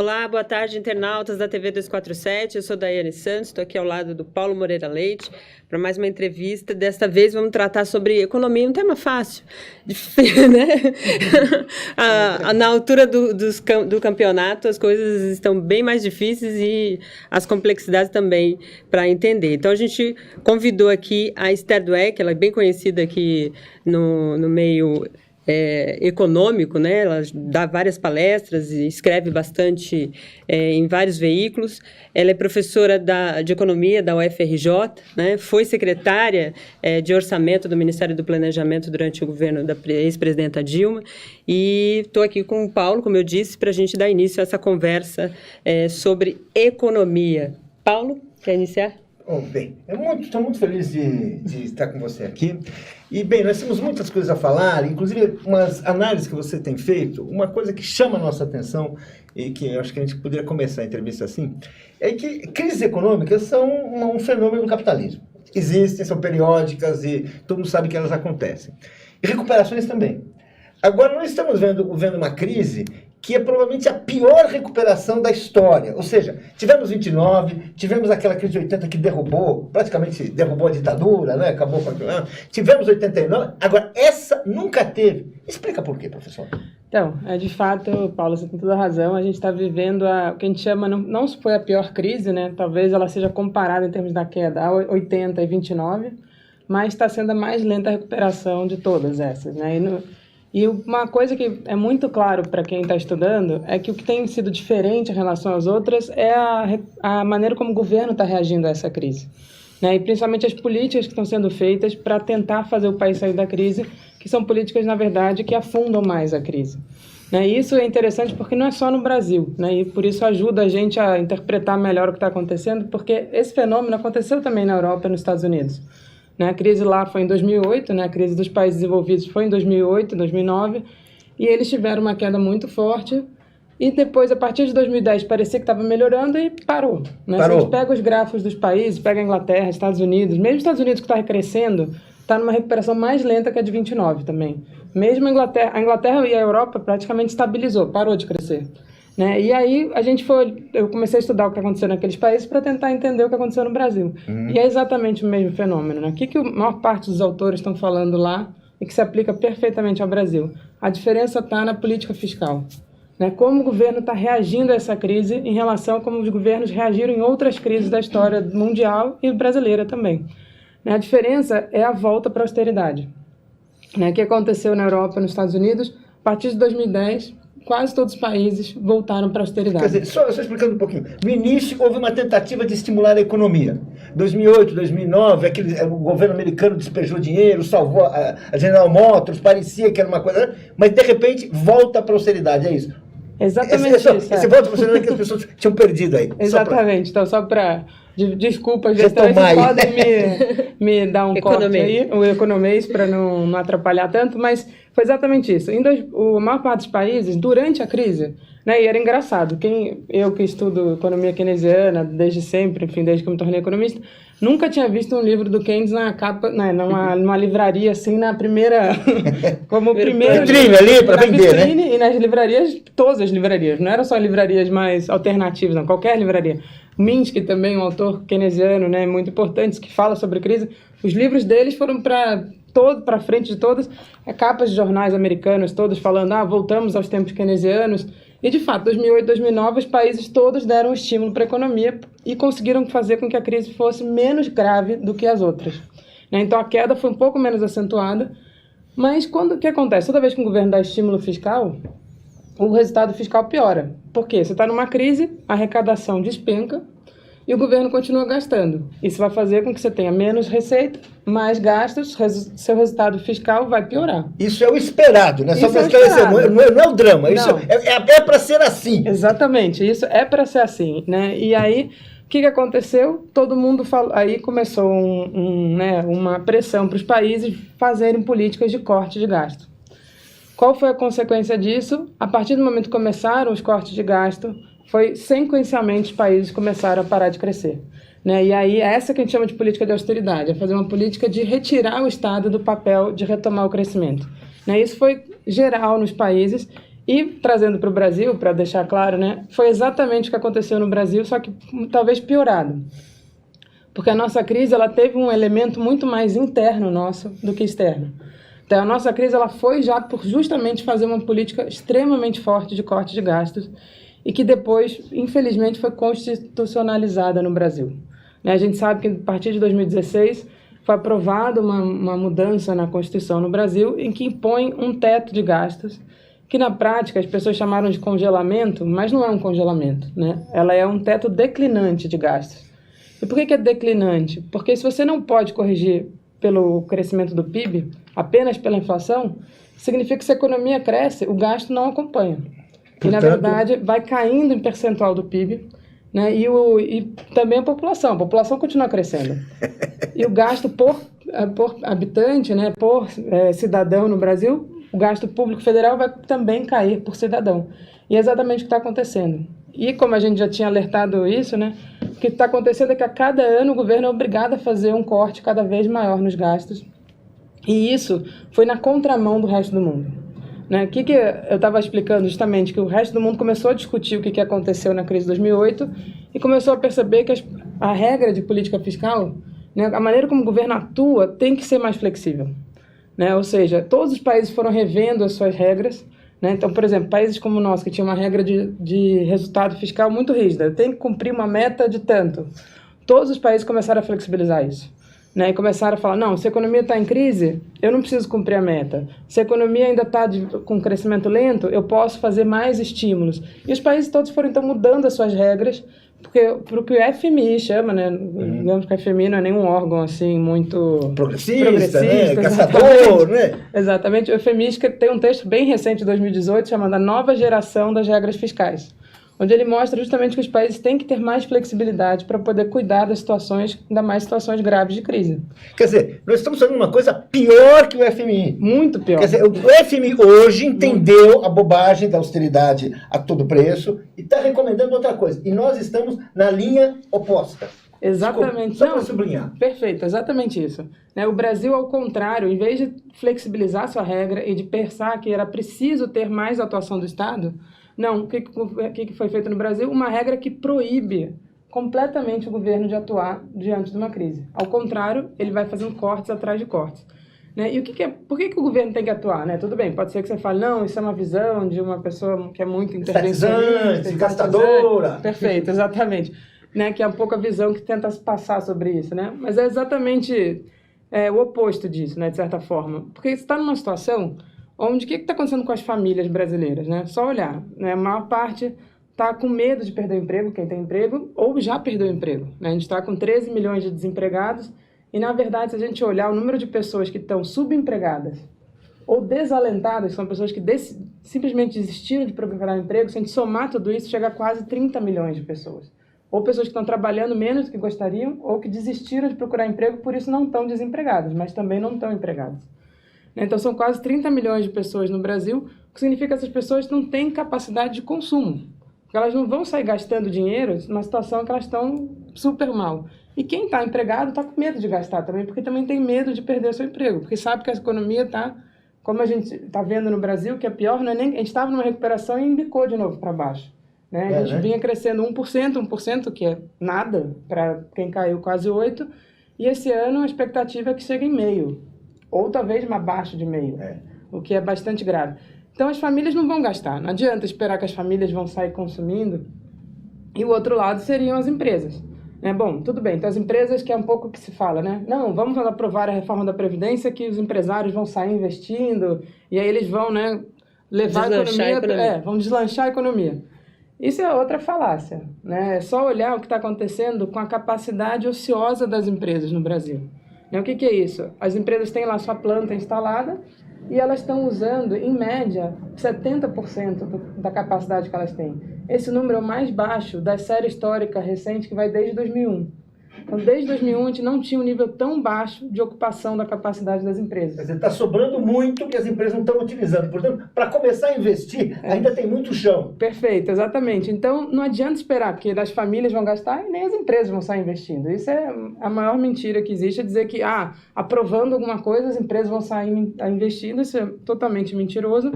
Olá, boa tarde, internautas da TV 247. Eu sou Daiane Santos, estou aqui ao lado do Paulo Moreira Leite para mais uma entrevista. Desta vez vamos tratar sobre economia, um tema fácil, né? Na altura do campeonato, as coisas estão bem mais difíceis e as complexidades também para entender. Então, a gente convidou aqui a Esther Dweck, ela é bem conhecida aqui no meio econômico, né? Ela dá várias palestras e escreve bastante em vários veículos. Ela é professora de economia da UFRJ, né? Foi secretária de orçamento do Ministério do Planejamento durante o governo da ex-presidenta Dilma. E estou aqui com o Paulo, como eu disse, para a gente dar início a essa conversa sobre economia. Paulo, quer iniciar? Bem, estou muito feliz de estar com você aqui. E, bem, nós temos muitas coisas a falar, inclusive umas análises que você tem feito. Uma coisa que chama a nossa atenção e que eu acho que a gente poderia começar a entrevista assim, é que crises econômicas são um fenômeno do capitalismo. Existem, são periódicas e todo mundo sabe que elas acontecem. E recuperações também. Agora, nós estamos vendo uma crise que é provavelmente a pior recuperação da história. Ou seja, tivemos 29, tivemos aquela crise de 80 que praticamente derrubou a ditadura, né? Acabou com aquilo. Tivemos 89, agora essa nunca teve. Explica por quê, professor. Então, de fato, Paulo, você tem toda a razão, a gente está vivendo o que a gente chama, não foi a pior crise, né? Talvez ela seja comparada em termos da queda a 80 e 29, mas está sendo a mais lenta a recuperação de todas essas, né? E uma coisa que é muito claro para quem está estudando é que o que tem sido diferente em relação às outras é a maneira como o governo está reagindo a essa crise, né? E principalmente as políticas que estão sendo feitas para tentar fazer o país sair da crise, que são políticas, na verdade, que afundam mais a crise, né? E isso é interessante porque não é só no Brasil, né? E por isso ajuda a gente a interpretar melhor o que está acontecendo, porque esse fenômeno aconteceu também na Europa e nos Estados Unidos. A crise lá foi em 2008, né? A crise dos países desenvolvidos foi em 2008, 2009, e eles tiveram uma queda muito forte, e depois, a partir de 2010, parecia que estava melhorando e parou, né? Se a gente pega os gráficos dos países, pega a Inglaterra, Estados Unidos, mesmo os Estados Unidos que está crecendo, está numa recuperação mais lenta que a de 29 também. Mesmo a Inglaterra e a Europa praticamente estabilizou, parou de crescer, né? E aí eu comecei a estudar o que aconteceu naqueles países para tentar entender o que aconteceu no Brasil. E é exatamente o mesmo fenômeno, né? O que a maior parte dos autores estão falando lá e que se aplica perfeitamente ao Brasil? A diferença está na política fiscal, né? Como o governo está reagindo a essa crise em relação a como os governos reagiram em outras crises da história mundial e brasileira também, né? A diferença é a volta para a austeridade, né? O que aconteceu na Europa e nos Estados Unidos, a partir de 2010... quase todos os países voltaram para a austeridade. Quer dizer, só explicando um pouquinho. No início, houve uma tentativa de estimular a economia. 2008, 2009, o governo americano despejou dinheiro, salvou a General Motors, parecia que era uma coisa... Mas, de repente, volta para a austeridade, é isso? Exatamente isso. Esse volta para a austeridade que as pessoas tinham perdido aí. Exatamente. Então, só para... Desculpa, gestantes podem me dar um corte aí, o economês, para não atrapalhar tanto, mas foi exatamente isso. A maior parte dos países, durante a crise, né, e era engraçado, eu que estudo economia keynesiana desde sempre, enfim, desde que eu me tornei economista, nunca tinha visto um livro do Keynes na capa, né, numa livraria, assim, na primeira... como o primeiro... Vitrine ali, para vender, né? E nas livrarias, todas as livrarias, não eram só livrarias mais alternativas, não, qualquer livraria. Minsky também, um autor keynesiano, né, muito importante, que fala sobre crise. Os livros deles foram para frente de todas, capas de jornais americanos, todos falando, voltamos aos tempos keynesianos. E, de fato, 2008, 2009, os países todos deram estímulo para a economia e conseguiram fazer com que a crise fosse menos grave do que as outras, né? Então, a queda foi um pouco menos acentuada, mas o que acontece? Toda vez que o governo dá estímulo fiscal, o resultado fiscal piora. Por quê? Você está numa crise, a arrecadação despenca e o governo continua gastando. Isso vai fazer com que você tenha menos receita, mais gastos, seu resultado fiscal vai piorar. Isso é o esperado, né? Só para esclarecer, não é o drama. Não. Isso é para ser assim. Exatamente, isso é para ser assim, né? E aí, o que aconteceu? Todo mundo falou, aí começou uma pressão para os países fazerem políticas de corte de gasto. Qual foi a consequência disso? A partir do momento que começaram os cortes de gasto, foi sequencialmente os países começaram a parar de crescer, né? E aí, essa que a gente chama de política de austeridade, é fazer uma política de retirar o Estado do papel de retomar o crescimento, né? Isso foi geral nos países E trazendo para o Brasil, para deixar claro, né, foi exatamente o que aconteceu no Brasil, só que talvez piorado. Porque a nossa crise ela teve um elemento muito mais interno nosso do que externo. Então, a nossa crise ela foi já por justamente fazer uma política extremamente forte de corte de gastos e que depois, infelizmente, foi constitucionalizada no Brasil. A gente sabe que a partir de 2016 foi aprovada uma mudança na Constituição no Brasil em que impõe um teto de gastos que na prática as pessoas chamaram de congelamento, mas não é um congelamento, né? Ela é um teto declinante de gastos. E por que é declinante? Porque se você não pode corrigir pelo crescimento do PIB, apenas pela inflação, significa que se a economia cresce, o gasto não acompanha. Portanto, e, na verdade, vai caindo em percentual do PIB, né? E também a população continua crescendo. E o gasto por habitante, né? Por cidadão no Brasil, o gasto público federal vai também cair por cidadão. E é exatamente o que está acontecendo. E como a gente já tinha alertado isso, né? O que está acontecendo é que a cada ano o governo é obrigado a fazer um corte cada vez maior nos gastos. E isso foi na contramão do resto do mundo. Né? O que eu estava explicando justamente, que o resto do mundo começou a discutir o que aconteceu na crise de 2008 e começou a perceber que a regra de política fiscal, né, a maneira como o governo atua, tem que ser mais flexível. Né? Ou seja, todos os países foram revendo as suas regras. Né? Então, por exemplo, países como o nosso, que tinha uma regra de resultado fiscal muito rígida, tem que cumprir uma meta de tanto. Todos os países começaram a flexibilizar isso. Né? E começaram a falar, não, se a economia está em crise, eu não preciso cumprir a meta. Se a economia ainda está com crescimento lento, eu posso fazer mais estímulos. E os países todos foram, então, mudando as suas regras, porque o que o FMI chama, né? Digamos que o FMI não é nenhum órgão assim muito progressista, né? Caçador, né? Exatamente. O FMI tem um texto bem recente de 2018 chamado A Nova Geração das Regras Fiscais, onde ele mostra justamente que os países têm que ter mais flexibilidade para poder cuidar das situações, ainda mais situações graves de crise. Quer dizer, nós estamos fazendo uma coisa pior que o FMI. Muito pior. Quer dizer, o FMI hoje entendeu a bobagem da austeridade a todo preço e está recomendando outra coisa. E nós estamos na linha oposta. Exatamente. Desculpa, só para sublinhar. Perfeito, exatamente isso. Né, o Brasil, ao contrário, em vez de flexibilizar sua regra e de pensar que era preciso ter mais atuação do Estado, não, o que foi feito no Brasil? Uma regra que proíbe completamente o governo de atuar diante de uma crise. Ao contrário, ele vai fazendo cortes atrás de cortes. Né? E por que o governo tem que atuar? Né? Tudo bem, pode ser que você fale, não, isso é uma visão de uma pessoa que é muito intervencionista, gastadora. Perfeito, exatamente. Né? Que é um pouco a visão que tenta passar sobre isso. Né? Mas é exatamente o oposto disso, né? De certa forma. Porque você está numa situação onde o que está acontecendo com as famílias brasileiras? Né? Só olhar. Né? A maior parte está com medo de perder o emprego, quem tem emprego, ou já perdeu o emprego. Né? A gente está com 13 milhões de desempregados e, na verdade, se a gente olhar o número de pessoas que estão subempregadas ou desalentadas, são pessoas que simplesmente desistiram de procurar emprego, se a gente somar tudo isso, chega a quase 30 milhões de pessoas. Ou pessoas que estão trabalhando menos do que gostariam, ou que desistiram de procurar emprego, por isso não estão desempregadas, mas também não estão empregadas. Então, são quase 30 milhões de pessoas no Brasil, o que significa que essas pessoas não têm capacidade de consumo. Porque elas não vão sair gastando dinheiro numa situação que elas estão super mal. E quem está empregado está com medo de gastar também, porque também tem medo de perder seu emprego, porque sabe que a economia está, como a gente está vendo no Brasil, que é pior, não é nem, a gente estava numa recuperação e embicou de novo para baixo. Né? A gente vinha crescendo 1%, que é nada para quem caiu quase 8%, e esse ano a expectativa é que chegue em meio, ou talvez abaixo de meio, o que é bastante grave. Então as famílias não vão gastar, não adianta esperar que as famílias vão sair consumindo, e o outro lado seriam as empresas. Bom, tudo bem, então as empresas, que é um pouco o que se fala, né? Não, vamos aprovar a reforma da Previdência que os empresários vão sair investindo, e aí eles vão, né, levar a economia. Vão deslanchar a economia. Isso é outra falácia, né? É só olhar o que está acontecendo com a capacidade ociosa das empresas no Brasil. O que é isso? As empresas têm lá sua planta instalada e elas estão usando, em média, 70% da capacidade que elas têm. Esse número é o mais baixo da série histórica recente, que vai desde 2001. Então, desde 2001, a gente não tinha um nível tão baixo de ocupação da capacidade das empresas. Quer dizer, está sobrando muito que as empresas não estão utilizando. Portanto, para começar a investir, ainda tem muito chão. Perfeito, exatamente. Então, não adianta esperar, porque as famílias vão gastar e nem as empresas vão sair investindo. Isso é a maior mentira que existe, é dizer que, aprovando alguma coisa, as empresas vão sair investindo. Isso é totalmente mentiroso.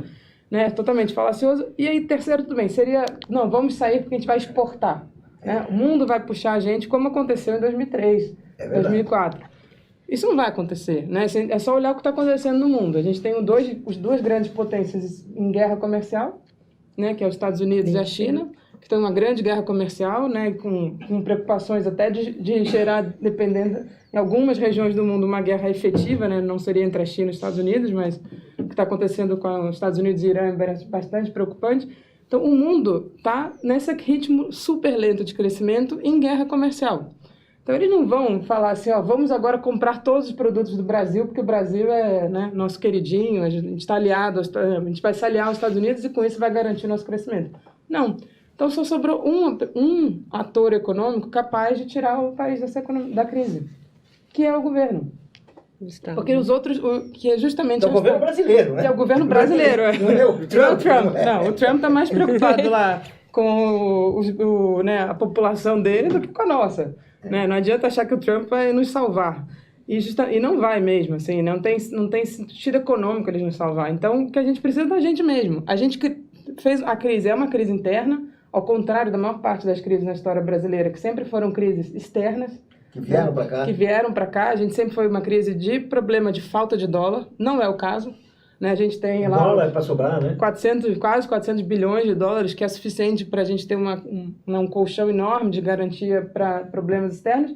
né, totalmente falacioso. E aí, terceiro, tudo bem, seria, não, vamos sair porque a gente vai exportar. Né? O mundo vai puxar a gente, como aconteceu em 2003, 2004. Isso não vai acontecer, né? É só olhar o que está acontecendo no mundo. A gente tem as duas grandes potências em guerra comercial, né, que é os Estados Unidos e a China, que estão em uma grande guerra comercial, né, com preocupações até de gerar, dependendo, em algumas regiões do mundo, uma guerra efetiva, né, não seria entre a China e os Estados Unidos, mas o que está acontecendo com os Estados Unidos e Irã é bastante preocupante. Então, o mundo está nesse ritmo super lento de crescimento em guerra comercial. Então, eles não vão falar assim, ó, vamos agora comprar todos os produtos do Brasil, porque o Brasil é, né, nosso queridinho, a gente está aliado, a gente vai se aliar aos Estados Unidos e com isso vai garantir nosso crescimento. Não. Então, só sobrou um ator econômico capaz de tirar o país da crise, que é o governo. Porque os outros, que é justamente... É o governo brasileiro, né? Que é o governo brasileiro. Não é o Trump? Não, o Trump está mais preocupado lá com né, a população dele do que com a nossa. Né? Não adianta achar que o Trump vai nos salvar. E não vai mesmo, assim, não tem sentido econômico eles nos salvar. Então, o que a gente precisa é da gente mesmo. A gente fez a crise, é uma crise interna, ao contrário da maior parte das crises na história brasileira, que sempre foram crises externas. Que vieram para cá. Que vieram para cá. A gente sempre foi uma crise de problema de falta de dólar. Não é o caso. Né? A gente tem lá... dólar para sobrar, né? Quase 400 bilhões de dólares, que é suficiente para a gente ter um colchão enorme de garantia para problemas externos.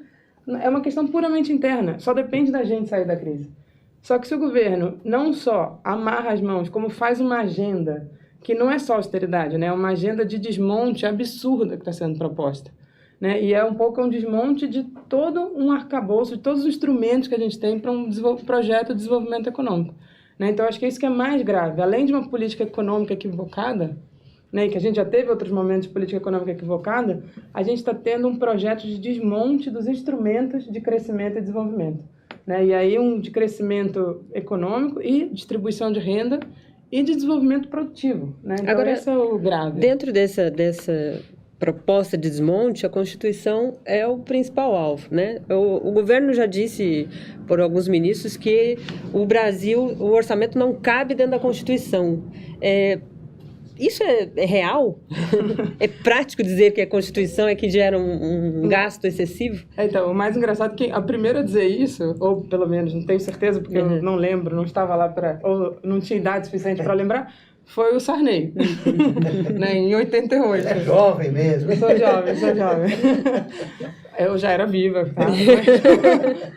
É uma questão puramente interna. Só depende da gente sair da crise. Só que se o governo não só amarra as mãos, como faz uma agenda, que não é só austeridade, né? É uma agenda de desmonte absurda que está sendo proposta. Né? E é um desmonte de todo um arcabouço, de todos os instrumentos que a gente tem para um projeto de desenvolvimento econômico. Né? Então, acho que é isso que é mais grave. Além de uma política econômica equivocada, né, e que a gente já teve outros momentos de política econômica equivocada, a gente está tendo um projeto de desmonte dos instrumentos de crescimento e desenvolvimento. Né? E aí de crescimento econômico e distribuição de renda e de desenvolvimento produtivo. Né? Então, agora, esse é o grave. Dentro dessa proposta de desmonte, a Constituição é o principal alvo, né? O governo já disse, por alguns ministros, que o Brasil, o orçamento não cabe dentro da Constituição. Isso é real? É prático dizer que a Constituição é que gera um gasto excessivo? Então, o mais engraçado é que a primeira a dizer isso, ou pelo menos, não tenho certeza, porque eu não lembro, não estava lá ou não tinha idade suficiente para lembrar, foi o Sarney, né, em 88. É jovem mesmo. Eu sou jovem. Eu já era viva, tá?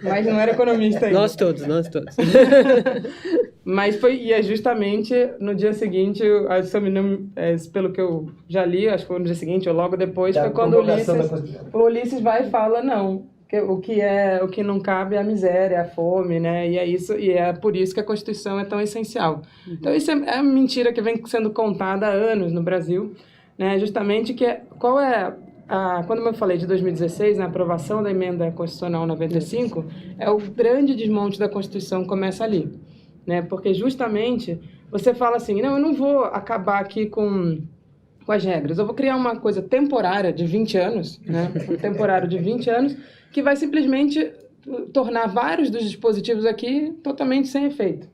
Mas não era economista ainda. Nós todos. Mas e é justamente no dia seguinte, pelo que eu já li, acho que foi no dia seguinte ou logo depois, foi quando o Ulisses vai e fala, não, o que não cabe é a miséria, a fome, né? E é por isso que a Constituição é tão essencial. Então, isso é a mentira que vem sendo contada há anos no Brasil, né? Justamente quando eu falei de 2016, na aprovação da emenda constitucional 95, o grande desmonte da Constituição começa ali, né? Porque justamente você fala assim, não, eu não vou acabar aqui com as regras, eu vou criar uma coisa temporária de 20 anos, né? Um temporário de 20 anos, que vai simplesmente tornar vários dos dispositivos aqui totalmente sem efeito.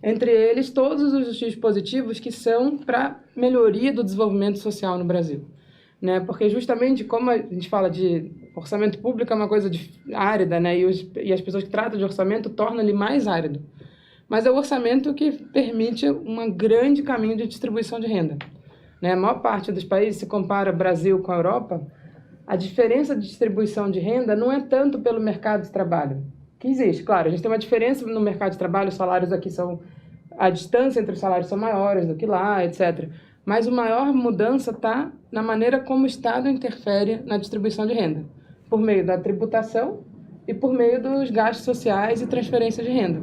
Entre eles, todos os dispositivos que são para melhoria do desenvolvimento social no Brasil. Né? Porque justamente como a gente fala de orçamento público é uma coisa árida, né? E as pessoas que tratam de orçamento tornam ele mais árido. Mas é o orçamento que permite um grande caminho de distribuição de renda. Né? A maior parte dos países, se compara o Brasil com a Europa, a diferença de distribuição de renda não é tanto pelo mercado de trabalho, que existe. Claro, a gente tem uma diferença no mercado de trabalho, os salários aqui a distância entre os salários são maiores do que lá, etc. Mas a maior mudança está na maneira como o Estado interfere na distribuição de renda, por meio da tributação e por meio dos gastos sociais e transferência de renda.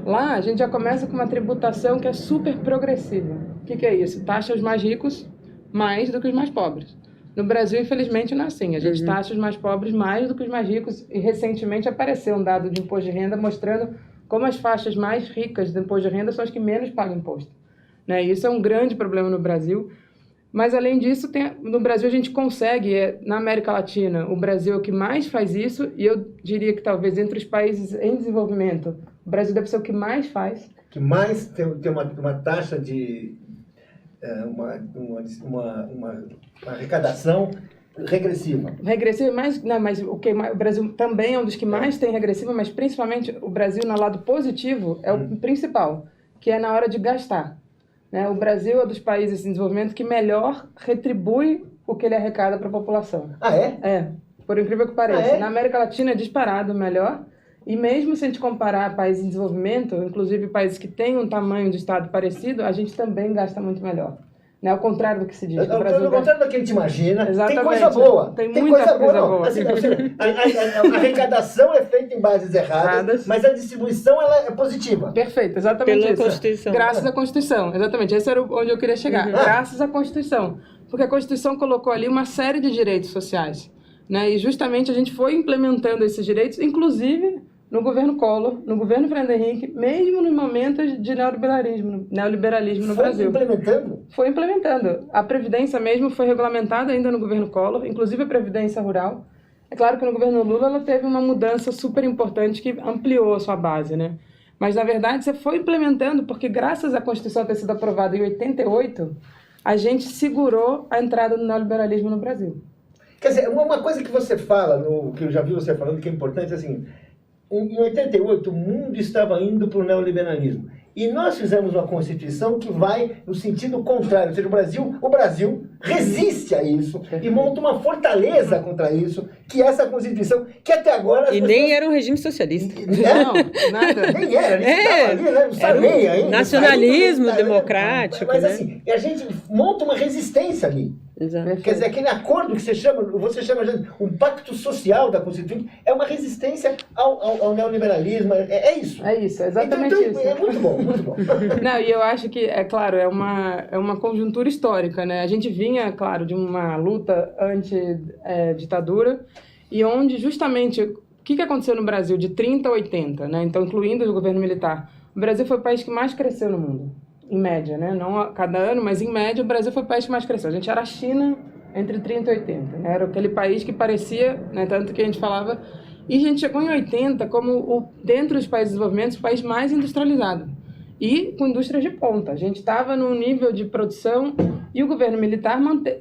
Lá, a gente já começa com uma tributação que é super progressiva. O que é isso? Taxa os mais ricos mais do que os mais pobres. No Brasil, infelizmente, não é assim. A gente taxa os mais pobres mais do que os mais ricos. E, recentemente, apareceu um dado de imposto de renda mostrando como as faixas mais ricas do imposto de renda são as que menos pagam imposto. Né? E isso é um grande problema no Brasil. Mas, além disso, no Brasil a gente consegue, na América Latina, o Brasil é o que mais faz isso. E eu diria que, talvez, entre os países em desenvolvimento, o Brasil deve ser o que mais faz. Que mais tem uma taxa de uma arrecadação regressiva. Regressiva, mas o Brasil também é um dos que mais tem regressiva, mas principalmente o Brasil, no lado positivo, é o principal, que é na hora de gastar. Né? O Brasil é dos países em desenvolvimento que melhor retribui o que ele arrecada para a população. Ah, é? É, por incrível que pareça. Ah, é? Na América Latina é disparado melhor, e mesmo se a gente comparar países em desenvolvimento, inclusive países que têm um tamanho de Estado parecido, a gente também gasta muito melhor. Né? Ao contrário do que se diz. Ao contrário do que a gente imagina, Exatamente. tem coisa boa. Tem muita coisa boa. Assim, a arrecadação é feita em bases erradas, mas a distribuição ela é positiva. Perfeito, exatamente Pela isso. Constituição. Graças à Constituição, exatamente. Esse era onde eu queria chegar. Graças à Constituição. Porque a Constituição colocou ali uma série de direitos sociais. Né? E justamente a gente foi implementando esses direitos, inclusive no governo Collor, no governo Fernando Henrique, mesmo nos momentos de neoliberalismo no Brasil. Foi implementando. A Previdência mesmo foi regulamentada ainda no governo Collor, inclusive a Previdência Rural. É claro que no governo Lula ela teve uma mudança super importante que ampliou a sua base, né? Mas, na verdade, você foi implementando porque, graças à Constituição ter sido aprovada em 88, a gente segurou a entrada do neoliberalismo no Brasil. Quer dizer, uma coisa que você fala, que eu já vi você falando, que é importante, assim, em 88 o mundo estava indo para o neoliberalismo. E nós fizemos uma Constituição que vai no sentido contrário. Ou seja, o Brasil resiste a isso e monta uma fortaleza contra isso, que é essa Constituição, que até agora... E nem era um regime socialista. Não, nada. Nem era, nem estava ali, né? Não sabia ainda. Nacionalismo democrático, mas né? assim, a gente monta uma resistência ali. Exato. Quer dizer, aquele acordo que você chama um pacto social da Constituição, é uma resistência ao neoliberalismo, é isso. É isso, é exatamente então, isso. É muito bom, muito bom. Não, e eu acho que, é claro, é uma conjuntura histórica, né? A gente vinha, claro, de uma luta anti-ditadura, e onde justamente, o que aconteceu no Brasil de 30 a 80, né? Então, incluindo o governo militar, o Brasil foi o país que mais cresceu no mundo. Em média, né? Não a cada ano, mas em média o Brasil foi o país que mais cresceu. A gente era a China entre 30 e 80. Né? Era aquele país que parecia, né, tanto que a gente falava... E a gente chegou em 80 como, dentro dos países desenvolvimentos, o país mais industrializado. E com indústrias de ponta. A gente estava num nível de produção e o governo militar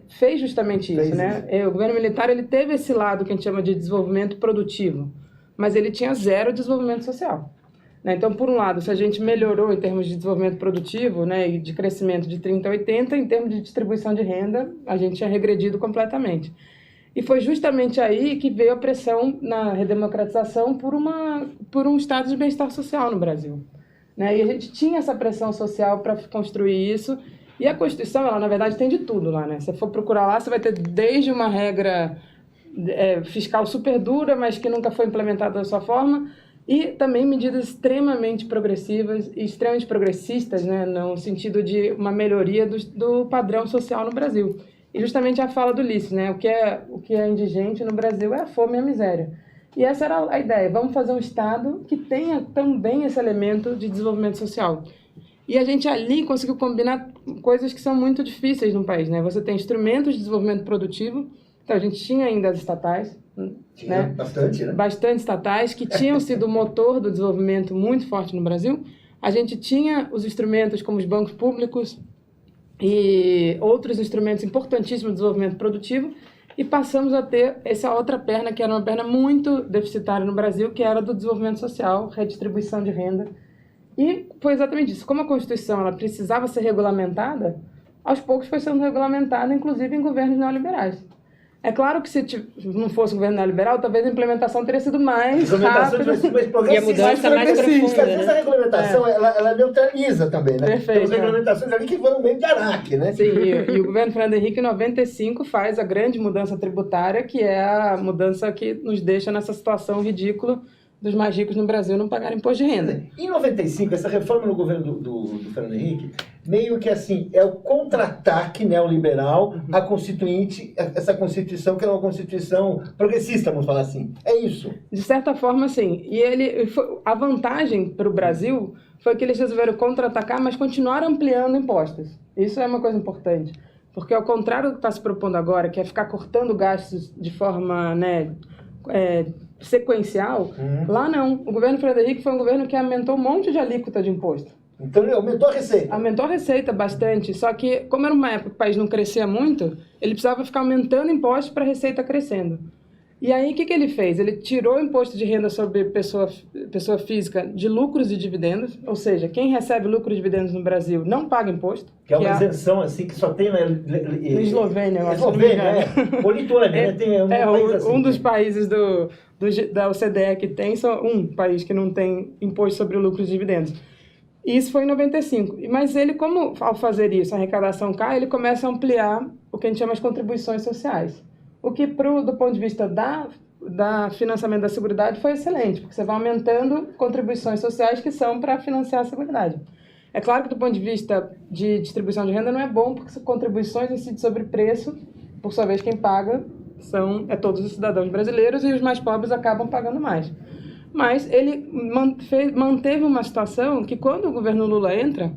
fez justamente isso. Né? O governo militar ele teve esse lado que a gente chama de desenvolvimento produtivo, mas ele tinha zero desenvolvimento social. Então, por um lado, se a gente melhorou em termos de desenvolvimento produtivo, né, e de crescimento de 30 a 80, em termos de distribuição de renda, a gente tinha regredido completamente. E foi justamente aí que veio a pressão na redemocratização por um estado de bem-estar social no Brasil. Né? E a gente tinha essa pressão social para construir isso. E a Constituição, ela, na verdade, tem de tudo lá. Né? Se você for procurar lá, você vai ter desde uma regra fiscal super dura, mas que nunca foi implementada da sua forma, e também medidas extremamente progressivas e extremamente progressistas, né, no sentido de uma melhoria do padrão social no Brasil. E justamente a fala do Ulisses, né, o que é indigente no Brasil é a fome e a miséria. E essa era a ideia, vamos fazer um Estado que tenha também esse elemento de desenvolvimento social. E a gente ali conseguiu combinar coisas que são muito difíceis no país, né? Você tem instrumentos de desenvolvimento produtivo, então a gente tinha ainda as estatais, tinha, né? Bastante, né? Bastante estatais, que tinham sido o motor do desenvolvimento muito forte no Brasil. A gente tinha os instrumentos como os bancos públicos e outros instrumentos importantíssimos de desenvolvimento produtivo, e passamos a ter essa outra perna, que era uma perna muito deficitária no Brasil, que era do desenvolvimento social, redistribuição de renda. E foi exatamente isso. Como a Constituição ela precisava ser regulamentada, aos poucos foi sendo regulamentada, inclusive em governos neoliberais. É claro que se não fosse o governo neoliberal, talvez a implementação teria sido mais rápida. E a mudança mais profunda. Às vezes a regulamentação ela neutraliza também, né? Perfeito. Temos regulamentações ali que vão no meio de Araque, né? Sim, e o governo Fernando Henrique, em 95, faz a grande mudança tributária, que é a mudança que nos deixa nessa situação ridícula dos mais ricos no Brasil não pagarem imposto de renda. Em 95, essa reforma no governo do Fernando Henrique, meio que assim, é o contra-ataque neoliberal à Constituinte, essa Constituição que é uma Constituição progressista, vamos falar assim. É isso. De certa forma, sim. E a vantagem para o Brasil foi que eles resolveram contra-atacar, mas continuaram ampliando impostos. Isso é uma coisa importante. Porque ao contrário do que está se propondo agora, que é ficar cortando gastos de forma, né, sequencial, lá não. O governo Fernando Henrique foi um governo que aumentou um monte de alíquota de imposto. Então ele aumentou a receita. Aumentou a receita bastante, só que como era uma época que o país não crescia muito, ele precisava ficar aumentando impostos para a receita crescendo. E aí o que ele fez? Ele tirou o imposto de renda sobre pessoa física de lucros e dividendos, ou seja, quem recebe lucros e dividendos no Brasil não paga imposto. Que é uma isenção assim que só tem na Eslovênia, eu acho. Eslovênia, Ou Lituânia, né? Tem país assim, um dos países da OCDE que tem, só um país que não tem imposto sobre lucros e dividendos. Isso foi em 95. Mas ele, como ao fazer isso, a arrecadação cai, ele começa a ampliar o que a gente chama de contribuições sociais. O que, do ponto de vista da financiamento da Seguridade, foi excelente, porque você vai aumentando contribuições sociais que são para financiar a Seguridade. É claro que, do ponto de vista de distribuição de renda, não é bom, porque são contribuições incidem sobre preço, por sua vez, quem paga é todos os cidadãos brasileiros e os mais pobres acabam pagando mais. Mas ele manteve uma situação que, quando o governo Lula entra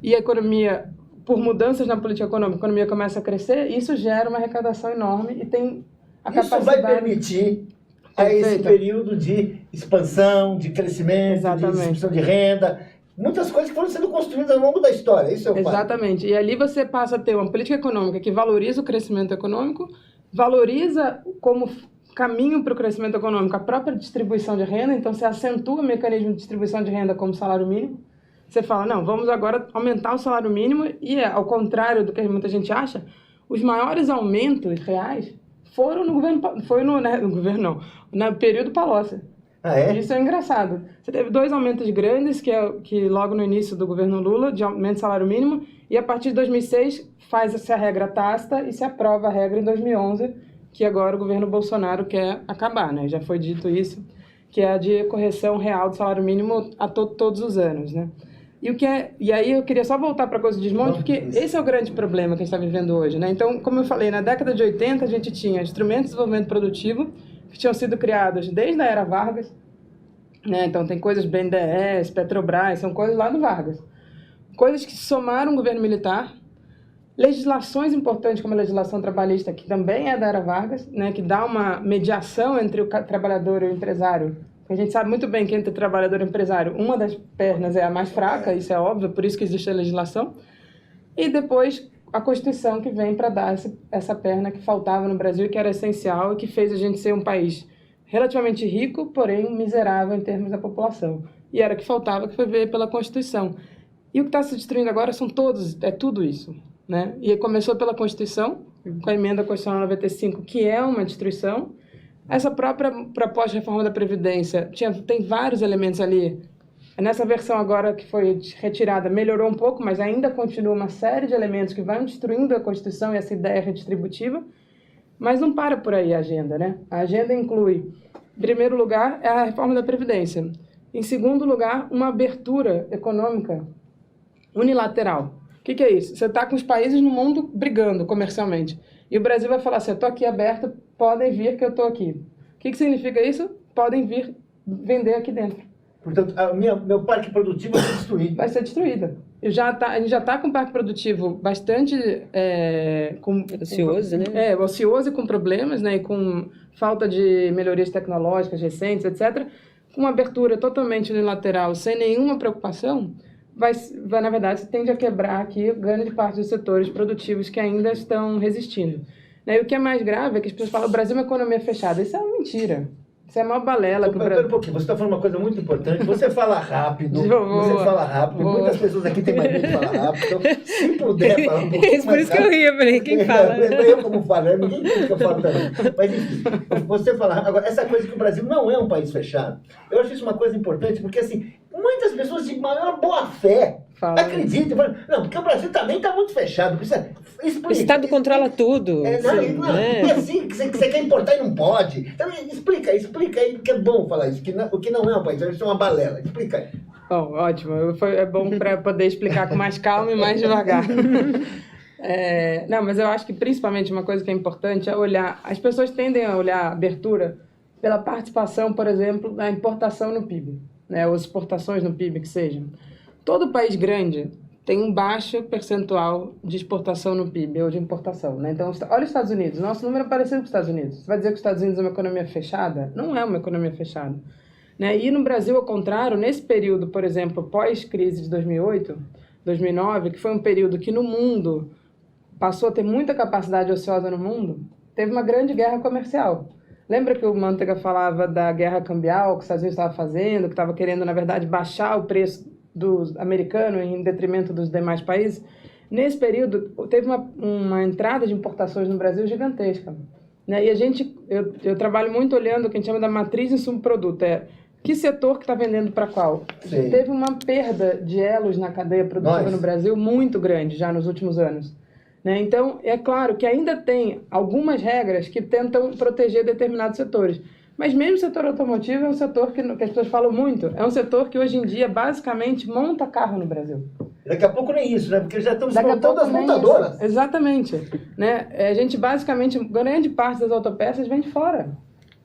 e a economia, por mudanças na política econômica, a economia começa a crescer, isso gera uma arrecadação enorme e tem a capacidade... Isso vai permitir a esse período de expansão, de crescimento, de distribuição de renda, muitas coisas que foram sendo construídas ao longo da história. Isso é o fato. Exatamente. E ali você passa a ter uma política econômica que valoriza o crescimento econômico, valoriza como caminho para o crescimento econômico a própria distribuição de renda, então você acentua o mecanismo de distribuição de renda como salário mínimo. Você fala, não, vamos agora aumentar o salário mínimo e, ao contrário do que muita gente acha, os maiores aumentos reais foram no governo, no período Palocci. Ah, é? Isso é engraçado. Você teve 2 aumentos grandes, que logo no início do governo Lula, de aumento do salário mínimo, e a partir de 2006 faz-se a regra tácita e se aprova a regra em 2011, que agora o governo Bolsonaro quer acabar, né? Já foi dito isso, que é a de correção real do salário mínimo a todos os anos, né? E aí eu queria só voltar para a coisa do desmonte, porque esse é o grande problema que a gente está vivendo hoje, né? Então, como eu falei, na década de 80 a gente tinha instrumentos de desenvolvimento produtivo que tinham sido criados desde a era Vargas, né? Então tem coisas BNDES, Petrobras, são coisas lá do Vargas. Coisas que somaram o governo militar, legislações importantes como a legislação trabalhista, que também é da era Vargas, né? Que dá uma mediação entre o trabalhador e o empresário. A gente sabe muito bem que entre trabalhador e empresário, uma das pernas é a mais fraca, isso é óbvio, por isso que existe a legislação. E depois a Constituição que vem para dar essa perna que faltava no Brasil, que era essencial e que fez a gente ser um país relativamente rico, porém miserável em termos da população. E era o que faltava, que foi ver pela Constituição. E o que está se destruindo agora é tudo isso, né? E começou pela Constituição, com a emenda constitucional 95, que é uma destruição. Essa própria proposta de reforma da Previdência tem vários elementos ali. Nessa versão agora que foi retirada, melhorou um pouco, mas ainda continua uma série de elementos que vão destruindo a Constituição e essa ideia redistributiva. Mas não para por aí a agenda, né? A agenda inclui, em primeiro lugar, a reforma da Previdência. Em segundo lugar, uma abertura econômica unilateral. O que é isso? Você está com os países no mundo brigando comercialmente. E o Brasil vai falar assim, eu estou aqui aberto, podem vir que eu estou aqui. O que significa isso? Podem vir vender aqui dentro. Portanto, meu parque produtivo vai ser destruído. Vai ser destruída. A gente já está com um parque produtivo bastante... ocioso, né? Ocioso e com problemas, né? E com falta de melhorias tecnológicas recentes, etc. Com uma abertura totalmente unilateral, sem nenhuma preocupação, na verdade, tende a quebrar aqui grande parte dos setores produtivos que ainda estão resistindo. E o que é mais grave é que as pessoas falam que o Brasil é uma economia fechada. Isso é uma mentira. Isso é uma balela. Pera um pouquinho, você está falando uma coisa muito importante. Você fala rápido, muitas pessoas aqui têm mais medo de falar rápido. Então, se puder falar um pouquinho mais rápido... Por isso que eu ria, falei, quem fala? Eu como falo, ninguém quer que eu falo também. Mas enfim, você fala rápido. Agora, essa coisa que o Brasil não é um país fechado, eu acho isso uma coisa importante, porque assim, muitas pessoas de maior boa-fé acreditam, falam, não, porque o Brasil também está muito fechado. O Estado controla tudo. É assim que você quer importar e não pode. Então, explica aí, porque é bom falar isso, o que não é um país, isso é uma balela. Explica aí. Bom, ótimo. É bom para poder explicar com mais calma e mais devagar. Não, mas eu acho que principalmente uma coisa que é importante é olhar... As pessoas tendem a olhar a abertura pela participação, por exemplo, da importação no PIB, né, ou exportações no PIB, que sejam. Todo país grande tem um baixo percentual de exportação no PIB ou de importação, né? Então, olha os Estados Unidos. Nosso número é parecido com os Estados Unidos. Você vai dizer que os Estados Unidos é uma economia fechada? Não é uma economia fechada. Né? E no Brasil, ao contrário, nesse período, por exemplo, pós-crise de 2008, 2009, que foi um período que no mundo passou a ter muita capacidade ociosa no mundo, teve uma grande guerra comercial. Lembra que o Manteiga falava da guerra cambial que os Estados Unidos estava fazendo, que estava querendo, na verdade, baixar o preço do americano em detrimento dos demais países? Nesse período, teve uma entrada de importações no Brasil gigantesca. Né? E eu trabalho muito olhando o que a gente chama da matriz insumo-produto. Que setor que está vendendo para qual? Teve uma perda de elos na cadeia produtiva no Brasil muito grande já nos últimos anos. Né? Então, é claro que ainda tem algumas regras que tentam proteger determinados setores. Mas mesmo o setor automotivo é um setor que as pessoas falam muito. É um setor que hoje em dia basicamente monta carro no Brasil. Daqui a pouco nem isso, né? Porque já estamos montando as montadoras. Isso. Exatamente. Né? A gente basicamente, grande parte das autopeças vem de fora.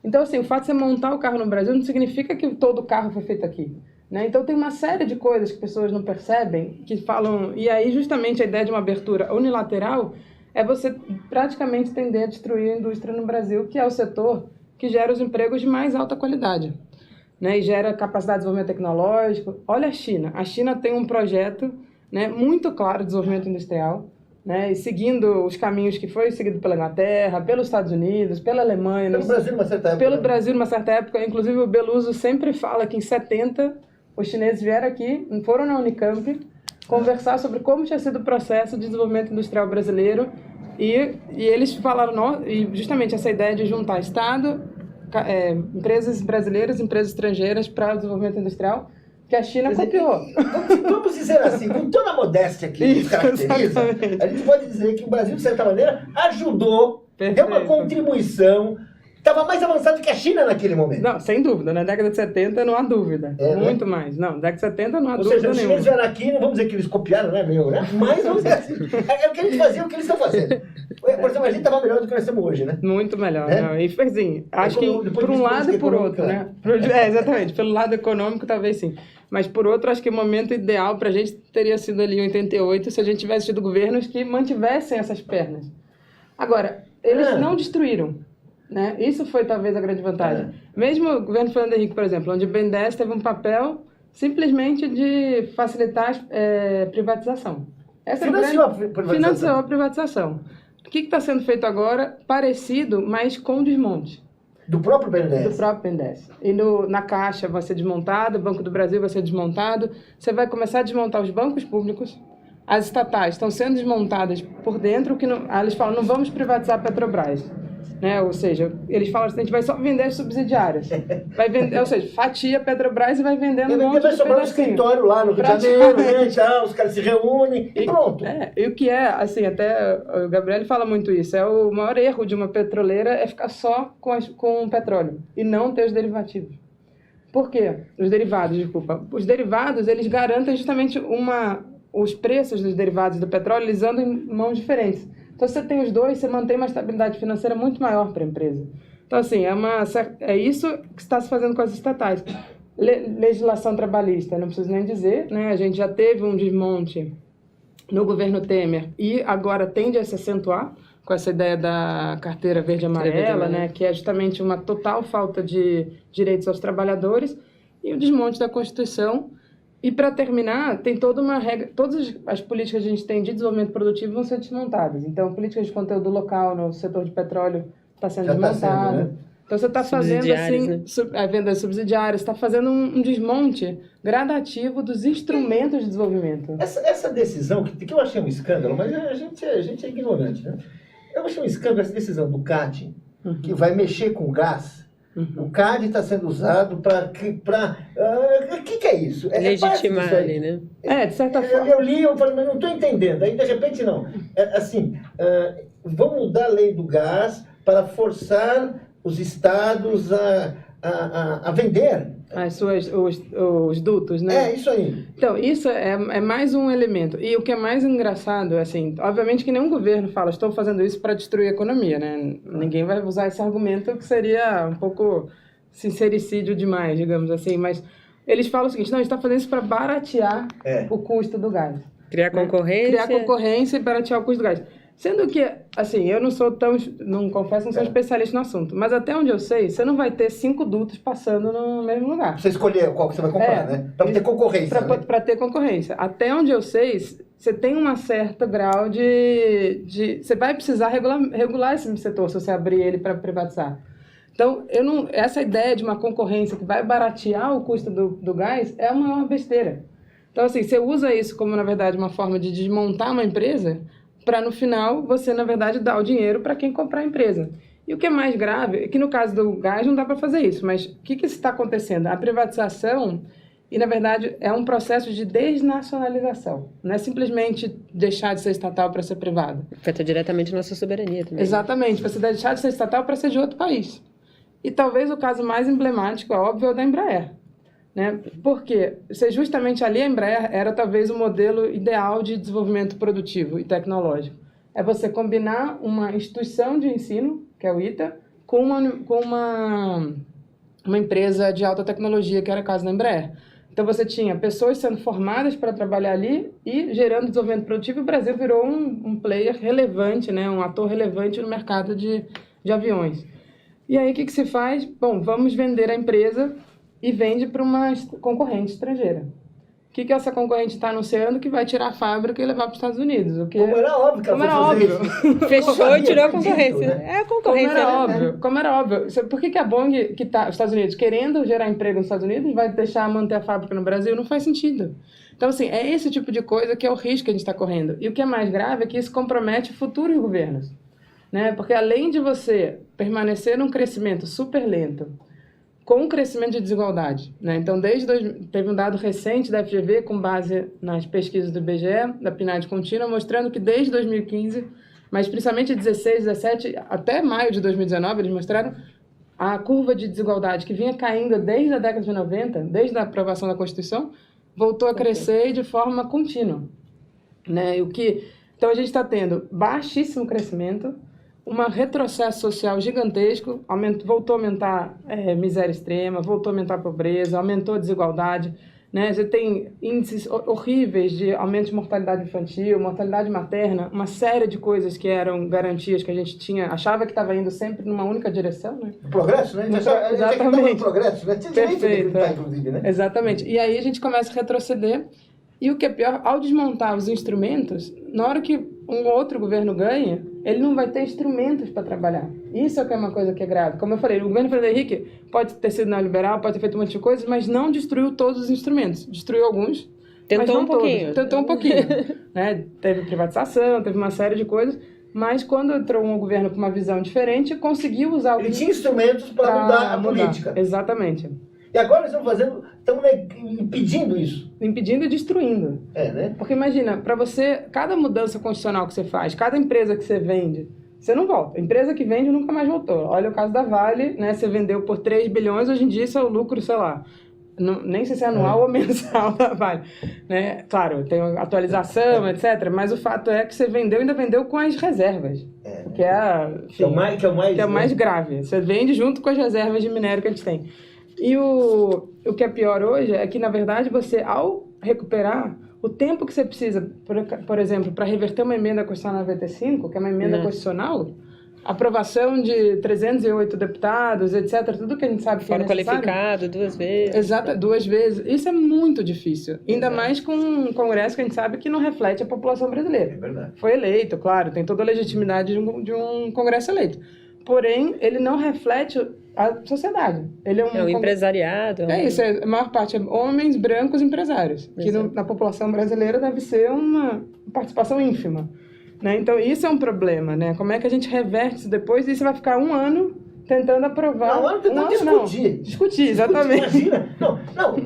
Então, assim, o fato de você montar o carro no Brasil não significa que todo o carro foi feito aqui. Né? Então, tem uma série de coisas que pessoas não percebem, que falam... E aí, justamente, a ideia de uma abertura unilateral é você praticamente tender a destruir a indústria no Brasil, que é o setor que gera os empregos de mais alta qualidade. Né? E gera capacidade de desenvolvimento tecnológico. Olha a China. A China tem um projeto, né, muito claro de desenvolvimento industrial, né, e seguindo os caminhos que foi seguido pela Inglaterra, pelos Estados Unidos, pela Alemanha... Pelo Brasil, numa certa época. Pelo Brasil, numa certa época. Inclusive, o Beluso sempre fala que em 70... os chineses vieram aqui, foram na Unicamp, conversar sobre como tinha sido o processo de desenvolvimento industrial brasileiro e eles falaram, e justamente essa ideia de juntar Estado, empresas brasileiras, empresas estrangeiras para o desenvolvimento industrial, que a China copiou. Vamos dizer assim, com toda a modéstia que nos caracteriza, a gente pode dizer que o Brasil, de certa maneira, ajudou, deu uma contribuição. Estava mais avançado que a China naquele momento. Não, sem dúvida. Na década de 70 não há dúvida. Muito mais. Não, na década de 70 não há dúvida nenhuma. Ou seja, os chineses vieram aqui, não vamos dizer que eles copiaram, né, meu, né? Mas vamos dizer assim, é o que eles faziam, o que eles estão fazendo. Por exemplo, a gente estava melhor do que nós estamos hoje, né? Muito melhor. Não. E, assim, acho que por um lado e por outro, né? Exatamente. Pelo lado econômico, talvez sim. Mas, por outro, acho que o momento ideal para a gente teria sido ali em 88, se a gente tivesse tido governos que mantivessem essas pernas. Agora, eles não destruíram. Né? Isso foi talvez a grande vantagem. Mesmo o governo Fernando Henrique, por exemplo, onde o BNDES teve um papel simplesmente de facilitar a privatização. Financiou a privatização. Financiou a privatização. O que está sendo feito agora? Parecido, mas com desmonte. Do próprio BNDES? Do próprio BNDES. E na Caixa vai ser desmontado, o Banco do Brasil vai ser desmontado. Você vai começar a desmontar os bancos públicos. As estatais estão sendo desmontadas por dentro. Eles falam, não vamos privatizar a Petrobras. Né? Ou seja, eles falam assim, a gente vai só vender as subsidiárias. Vai vender, ou seja, fatia Petrobras e vai vendendo um monte de pedacinho. Vai sobrar um escritório lá no Rio de Janeiro, né? Os caras se reúnem e pronto. E o que é, assim, até o Gabriel fala muito isso, o maior erro de uma petroleira é ficar só com o petróleo e não ter os derivativos. Por quê? Os derivados, desculpa. Os derivados, eles garantem justamente os preços dos derivados do petróleo, eles andam em mãos diferentes. Então, se você tem os dois, você mantém uma estabilidade financeira muito maior para a empresa. Então, assim, é isso que está se fazendo com as estatais. Legislação trabalhista, não preciso nem dizer, né? A gente já teve um desmonte no governo Temer e agora tende a se acentuar com essa ideia da carteira verde e amarela, né? Que é justamente uma total falta de direitos aos trabalhadores e o desmonte da Constituição. E, para terminar, tem toda uma regra... Todas as políticas que a gente tem de desenvolvimento produtivo vão ser desmontadas. Então, políticas de conteúdo local no setor de petróleo está sendo desmontada. Né? Então, você está fazendo, assim, né? A venda subsidiária, está fazendo um desmonte gradativo dos instrumentos de desenvolvimento. Essa decisão, que eu achei um escândalo, mas a gente é ignorante, né? Eu achei um escândalo essa decisão do CAD, que vai mexer com gás. O CAD está sendo usado para... O que é isso? Legitimar ali, né? De certa forma. Eu li, eu falei, mas não estou entendendo. Aí, de repente, não. Vamos mudar a lei do gás para forçar os estados a vender. Os dutos, né? É, isso aí. Então, isso é mais um elemento. E o que é mais engraçado, assim, obviamente que nenhum governo fala, estou fazendo isso para destruir a economia, né? Ninguém vai usar esse argumento, que seria um pouco sincericídio demais, digamos assim. Mas eles falam o seguinte, não, a gente está fazendo isso para baratear o custo do gás. Criar concorrência. Criar concorrência e baratear o custo do gás. Sendo que, assim, eu não sou tão, não confesso, não sou especialista no assunto, mas até onde eu sei, você não vai ter 5 dutos passando no mesmo lugar. Você escolher qual que você vai comprar, né? Para ter concorrência, né? Para ter concorrência. Até onde eu sei, você tem um certo grau de você vai precisar regular esse setor se você abrir ele para privatizar. Então, essa ideia de uma concorrência que vai baratear o custo do gás é a maior besteira. Então, assim, você usa isso como, na verdade, uma forma de desmontar uma empresa para, no final, você, na verdade, dar o dinheiro para quem comprar a empresa. E o que é mais grave é que, no caso do gás, não dá para fazer isso. Mas o que está acontecendo? A privatização, e, na verdade, é um processo de desnacionalização. Não é simplesmente deixar de ser estatal para ser privado. Afeta diretamente a nossa soberania também. Exatamente. Você deixar de ser estatal para ser de outro país. E talvez o caso mais emblemático, é óbvio, é o da Embraer. Né? Porque justamente ali a Embraer era talvez o modelo ideal de desenvolvimento produtivo e tecnológico. É você combinar uma instituição de ensino, que é o ITA, com uma empresa de alta tecnologia, que era o caso da Embraer. Então você tinha pessoas sendo formadas para trabalhar ali e gerando desenvolvimento produtivo, e o Brasil virou um player relevante, né? Um ator relevante no mercado de aviões. E aí o que se faz? Bom, vamos vender a empresa e vende para uma concorrente estrangeira. O que essa concorrente está anunciando? Que vai tirar a fábrica e levar para os Estados Unidos. Como era óbvio que ela foi fazer isso. Fechou e tirou a concorrência. Né? É a concorrência. Como era óbvio. Por que a Boeing, que está nos Estados Unidos, querendo gerar emprego nos Estados Unidos, vai deixar manter a fábrica no Brasil? Não faz sentido. Então, assim, é esse tipo de coisa que é o risco que a gente está correndo. E o que é mais grave é que isso compromete futuros governos. Né? Porque além de você permanecer num crescimento super lento, com o crescimento de desigualdade. Né? Então, teve um dado recente da FGV, com base nas pesquisas do IBGE, da PNAD contínua, mostrando que desde 2015, mas principalmente 16, 17, até maio de 2019, eles mostraram a curva de desigualdade que vinha caindo desde a década de 90, desde a aprovação da Constituição, voltou a crescer de forma contínua. Né? Então, a gente está tendo baixíssimo crescimento, um retrocesso social gigantesco, voltou a aumentar miséria extrema, voltou a aumentar a pobreza, aumentou a desigualdade, né? Você tem índices horríveis de aumento de mortalidade infantil, mortalidade materna, uma série de coisas que eram garantias que a gente achava que estava indo sempre numa única direção, né? Progresso, né? Exatamente. Progresso, né? Tinha direito de acreditar, inclusive, né? Exatamente. E aí a gente começa a retroceder. E o que é pior, ao desmontar os instrumentos, na hora que um outro governo ganha, ele não vai ter instrumentos para trabalhar. Isso é que é uma coisa que é grave. Como eu falei, o governo Fernando Henrique pode ter sido neoliberal, pode ter feito um monte de coisas, mas não destruiu todos os instrumentos. Destruiu alguns, tentou um pouquinho. Tentou um pouquinho. Né? Teve privatização, teve uma série de coisas, mas quando entrou um governo com uma visão diferente, conseguiu usar... Ele tinha instrumentos para mudar a política. Exatamente. E agora estamos impedindo isso. Impedindo e destruindo. Né? Porque imagina, para você, cada mudança constitucional que você faz, cada empresa que você vende, você não volta. A empresa que vende nunca mais voltou. Olha o caso da Vale, né? Você vendeu por 3 bilhões, hoje em dia isso é o lucro, sei lá, nem sei se é anual ou mensal da Vale. Né? Claro, tem atualização, etc. Mas o fato é que você vendeu, ainda vendeu com as reservas. Que é o mais grave. Você vende junto com as reservas de minério que a gente tem. E o que é pior hoje é que, na verdade, você, ao recuperar o tempo que você precisa, por exemplo, para reverter uma emenda constitucional 95, que é uma emenda constitucional, aprovação de 308 deputados, etc., tudo que a gente sabe que é necessário. Fora qualificado, 2 vezes. Exato, 2 vezes. Isso é muito difícil. Ainda mais com um Congresso que a gente sabe que não reflete a população brasileira. É verdade. Foi eleito, claro, tem toda a legitimidade de um Congresso eleito. Porém, ele não reflete a sociedade. Ele é um empresariado. Isso, a maior parte é homens brancos empresários, que na população brasileira deve ser uma participação ínfima. Né? Então, isso é um problema. Né? Como é que a gente reverte isso depois? E você vai ficar um ano tentando aprovar. Um ano tentando discutir. Discutir, exatamente. Imagina. Não.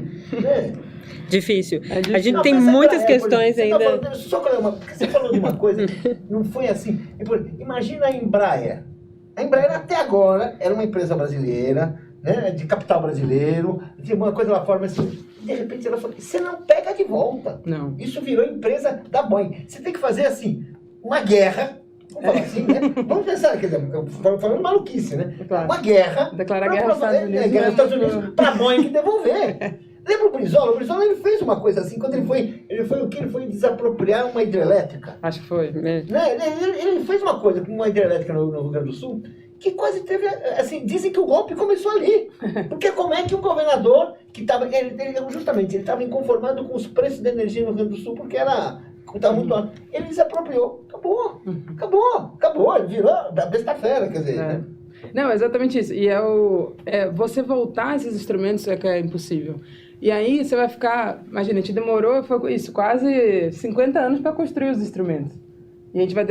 Difícil. A gente tem muitas questões ainda. Você falou de uma coisa, não foi assim. Imagina a Embraer. A Embraer até agora era uma empresa brasileira, né, de capital brasileiro, tinha uma coisa lá fora, mas assim, de repente ela falou, você não pega de volta. Não. Isso virou empresa da Boeing. Você tem que fazer assim, uma guerra, vamos falar assim, né? Vamos pensar, quer dizer, eu falando maluquice, né? Claro. Uma guerra. Declarar guerra aos Estados Unidos. Guerra aos Estados Unidos para a Boeing devolver. Lembra o Brizola? O Brizola ele fez uma coisa assim, quando ele foi o que? Ele foi desapropriar uma hidrelétrica. Acho que foi. Né? Ele fez uma coisa com uma hidrelétrica no Rio Grande do Sul, que quase teve, assim, dizem que o golpe começou ali. Porque como é que o governador, que estava, justamente, ele estava inconformado com os preços da energia no Rio Grande do Sul, porque estava muito alto. Ele desapropriou. Acabou. Ele virou da besta-fera, quer dizer. Né? Não, é exatamente isso. E você voltar a esses instrumentos é que é impossível. E aí você vai ficar... Imagina, a gente demorou, foi isso, quase 50 anos para construir os instrumentos. E a gente vai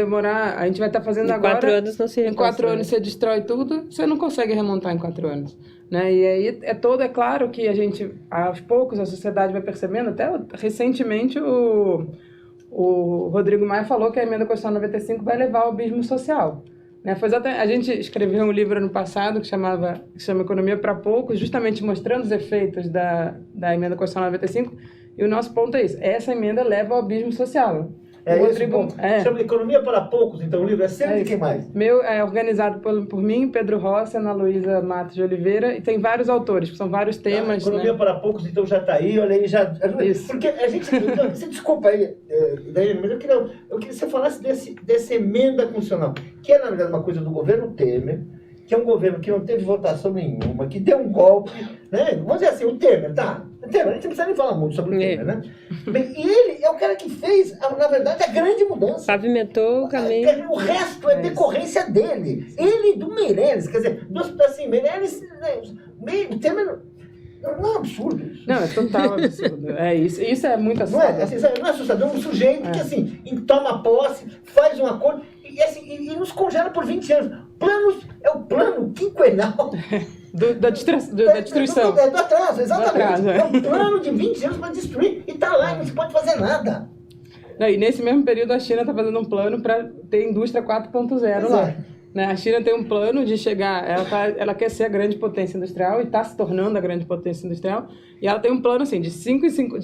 estar fazendo agora... Em 4 anos não se reconstrói. Em 4 anos você destrói tudo, você não consegue remontar em 4 anos. Né? E aí é claro que a gente, aos poucos, a sociedade vai percebendo, até recentemente o Rodrigo Maia falou que a emenda constitucional 95 vai levar ao abismo social. Né? A gente escreveu um livro ano passado que chama Economia para Poucos, justamente mostrando os efeitos da emenda constitucional 95, e o nosso ponto é isso, essa emenda leva ao abismo social. Esse ponto. Chama Economia para Poucos, então o livro é sempre de quem mais? Meu é organizado por mim, Pedro Rossi, Ana Luísa Matos de Oliveira, e tem vários autores, que são vários temas. Economia para Poucos, então já está aí, olha aí, já... Isso. Porque a gente... Você desculpa aí, Daiane, mas eu queria que você falasse dessa emenda constitucional, que é, na verdade, uma coisa do governo Temer, que é um governo que não teve votação nenhuma, que deu um golpe, né? Vamos dizer assim, o Temer, tá? O Temer, a gente não precisa nem falar muito sobre o Temer, né? Bem, e ele é o cara que fez, na verdade, a grande mudança. Pavimentou o caminho. O resto é decorrência dele. Ele e do Meirelles, quer dizer, assim, Meirelles, o Temer... Não é um absurdo isso. Não, é total absurdo. Isso é muito assustador. Não é assustador, é um sujeito que, assim, toma posse, faz um acordo e nos congela por 20 anos. É o plano quinquenal. Da destruição. Do atraso, exatamente. Do atraso, é um plano de 20 anos para destruir e está lá e não se pode fazer nada. Não, e nesse mesmo período a China está fazendo um plano para ter indústria 4.0 lá. Né? A China tem um plano de chegar, ela quer ser a grande potência industrial e está se tornando a grande potência industrial, e ela tem um plano assim, de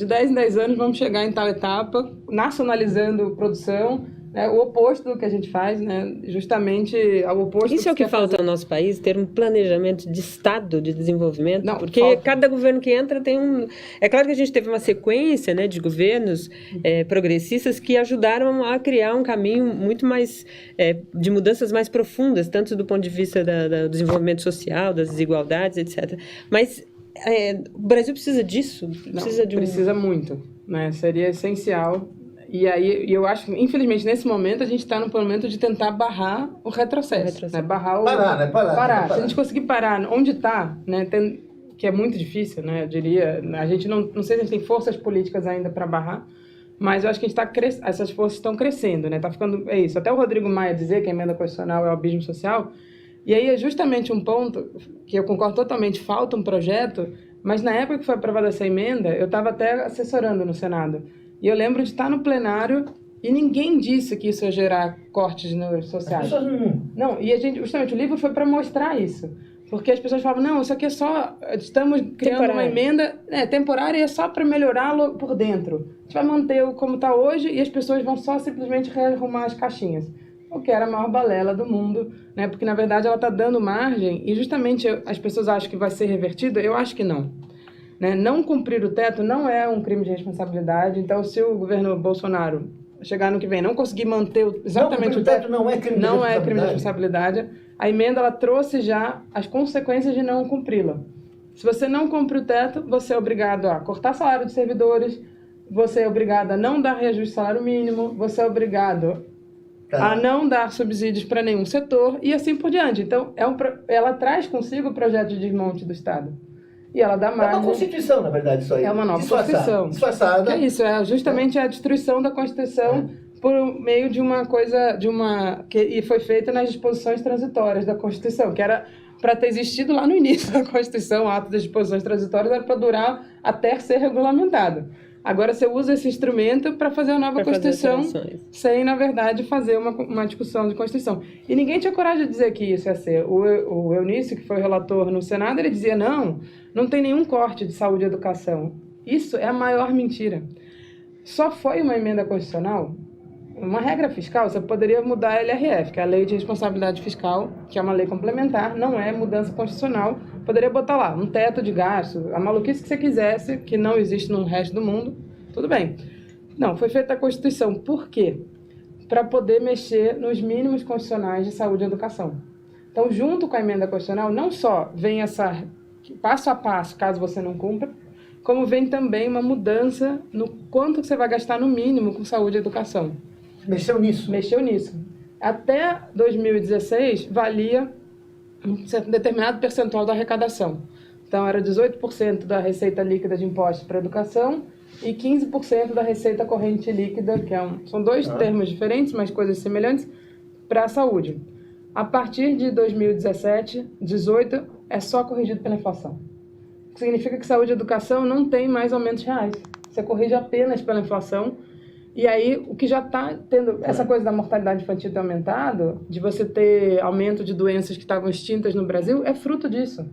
10 em 10 anos vamos chegar em tal etapa, nacionalizando produção, né? O oposto do que a gente faz, né? Justamente ao oposto. Isso é o que falta no nosso país, ter um planejamento de Estado de desenvolvimento, porque cada governo que entra tem um... É claro que a gente teve uma sequência, né, de governos progressistas que ajudaram a criar um caminho muito mais de mudanças mais profundas, tanto do ponto de vista do desenvolvimento social, das desigualdades, etc. Mas o Brasil precisa disso? Precisa muito, né? Seria essencial. E aí, eu acho que, infelizmente, nesse momento, a gente está no momento de tentar barrar o retrocesso. Né? Parar. Se a gente conseguir parar onde está, né? Que é muito difícil, né? Eu diria, a gente não sei se a gente tem forças políticas ainda para barrar, mas eu acho que a gente essas forças estão crescendo, né? Tá ficando, é isso. Até o Rodrigo Maia dizer que a emenda constitucional é o abismo social, e aí é justamente um ponto que eu concordo totalmente, falta um projeto, mas na época que foi aprovada essa emenda, eu estava até assessorando no Senado. E eu lembro de estar no plenário e ninguém disse que isso ia gerar cortes sociais. Não, e justamente o livro foi para mostrar isso. Porque as pessoas falavam, não, isso aqui é só... Estamos criando uma emenda temporária e é só para melhorá-lo por dentro. A gente vai manter como está hoje e as pessoas vão só simplesmente rearrumar as caixinhas. O que era a maior balela do mundo, né? Porque, na verdade, ela está dando margem e justamente as pessoas acham que vai ser revertido. Eu acho que não. Né? Não cumprir o teto não é um crime de responsabilidade. Então, se o governo Bolsonaro chegar no que vem não conseguir manter exatamente o teto, não é crime de responsabilidade. A emenda ela trouxe já as consequências de não cumpri-la. Se você não cumpre o teto, você é obrigado a cortar salário de servidores, você é obrigado a não dar reajuste de salário mínimo, você é obrigado a não dar subsídios para nenhum setor e assim por diante. Então, ela traz consigo o projeto de desmonte do Estado. E ela dá margem... É uma Constituição, na verdade, isso aí. É uma nova Constituição. Disfarçada. É isso, justamente a destruição da Constituição por meio de uma coisa, que foi feita nas disposições transitórias da Constituição, que era para ter existido lá no início da Constituição, o ato das disposições transitórias era para durar até ser regulamentado. Agora você usa esse instrumento para fazer a nova Constituição sem, na verdade, fazer uma discussão de Constituição. E ninguém tinha coragem de dizer que isso ia ser. O Eunício, que foi o relator no Senado, ele dizia, não tem nenhum corte de saúde e educação. Isso é a maior mentira. Só foi uma emenda constitucional, uma regra fiscal, você poderia mudar a LRF, que é a Lei de Responsabilidade Fiscal, que é uma lei complementar, não é mudança constitucional, Poderia botar lá um teto de gasto, a maluquice que você quisesse, que não existe no resto do mundo, tudo bem. Não, foi feita a Constituição. Por quê? Para poder mexer nos mínimos constitucionais de saúde e educação. Então, junto com a emenda constitucional, não só vem essa passo a passo, caso você não cumpra, como vem também uma mudança no quanto você vai gastar no mínimo com saúde e educação. Mexeu nisso? Mexeu nisso. Até 2016, valia um determinado percentual da arrecadação. Então, era 18% da receita líquida de impostos para a educação e 15% da receita corrente líquida, que são dois termos diferentes, mas coisas semelhantes, para a saúde. A partir de 2017, 18, é só corrigido pela inflação. Significa que saúde e educação não tem mais aumentos reais. Você corrige apenas pela inflação. E aí, o que já está tendo... Essa coisa da mortalidade infantil ter aumentado, de você ter aumento de doenças que estavam extintas no Brasil, é fruto disso.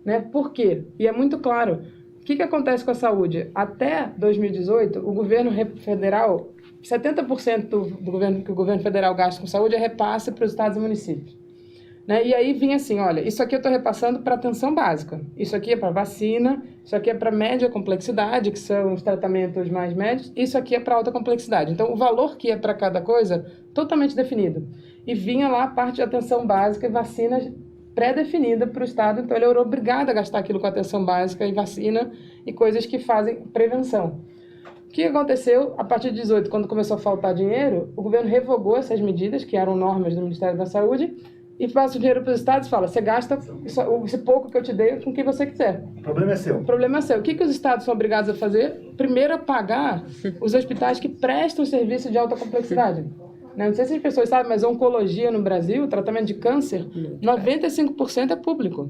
Né? Por quê? E é muito claro. O que acontece com a saúde? Até 2018, o governo federal... 70% do governo que o governo federal gasta com saúde é repasse para os estados e municípios. Né? E aí vinha assim, olha, isso aqui eu estou repassando para atenção básica, isso aqui é para vacina, isso aqui é para média complexidade, que são os tratamentos mais médios, isso aqui é para alta complexidade. Então, o valor que é para cada coisa, totalmente definido. E vinha lá a parte de atenção básica e vacinas pré-definida para o Estado, então ele era obrigado a gastar aquilo com atenção básica e vacina e coisas que fazem prevenção. O que aconteceu a partir de 18, quando começou a faltar dinheiro, o governo revogou essas medidas, que eram normas do Ministério da Saúde, e passa o dinheiro para os estados e fala, você gasta esse pouco que eu te dei com o que você quiser. O problema é seu. O problema é seu. O que os estados são obrigados a fazer? Primeiro, a pagar os hospitais que prestam serviço de alta complexidade. Não sei se as pessoas sabem, mas a oncologia no Brasil, o tratamento de câncer, 95% é público.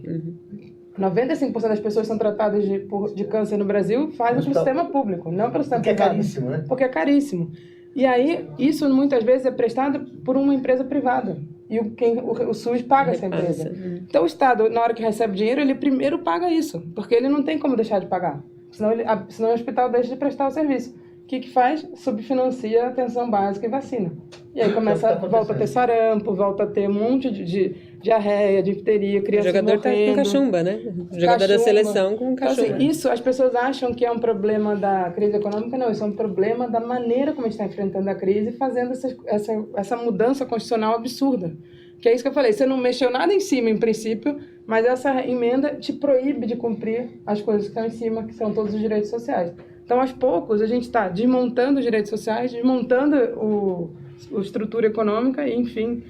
95% das pessoas que são tratadas de câncer no Brasil fazem pelo sistema público, não pelo sistema privado. Porque é caríssimo, né? Porque é caríssimo. E aí, isso muitas vezes é prestado por uma empresa privada. E o SUS paga essa empresa. Então, o Estado, na hora que recebe dinheiro, ele primeiro paga isso, porque ele não tem como deixar de pagar. Senão o hospital deixa de prestar o serviço. O que faz? Subfinancia a atenção básica e vacina. E aí volta a ter sarampo, volta a ter um monte de diarreia, difteria, criança morrendo. O jogador tá com cachumba, né? O jogador da seleção com cachumba. Então, assim, isso, as pessoas acham que é um problema da crise econômica. Não, isso é um problema da maneira como a gente está enfrentando a crise e fazendo essa mudança constitucional absurda. Que é isso que eu falei, você não mexeu nada em cima, em princípio, mas essa emenda te proíbe de cumprir as coisas que estão em cima, que são todos os direitos sociais. Então, aos poucos, a gente está desmontando os direitos sociais, desmontando a estrutura econômica e, enfim,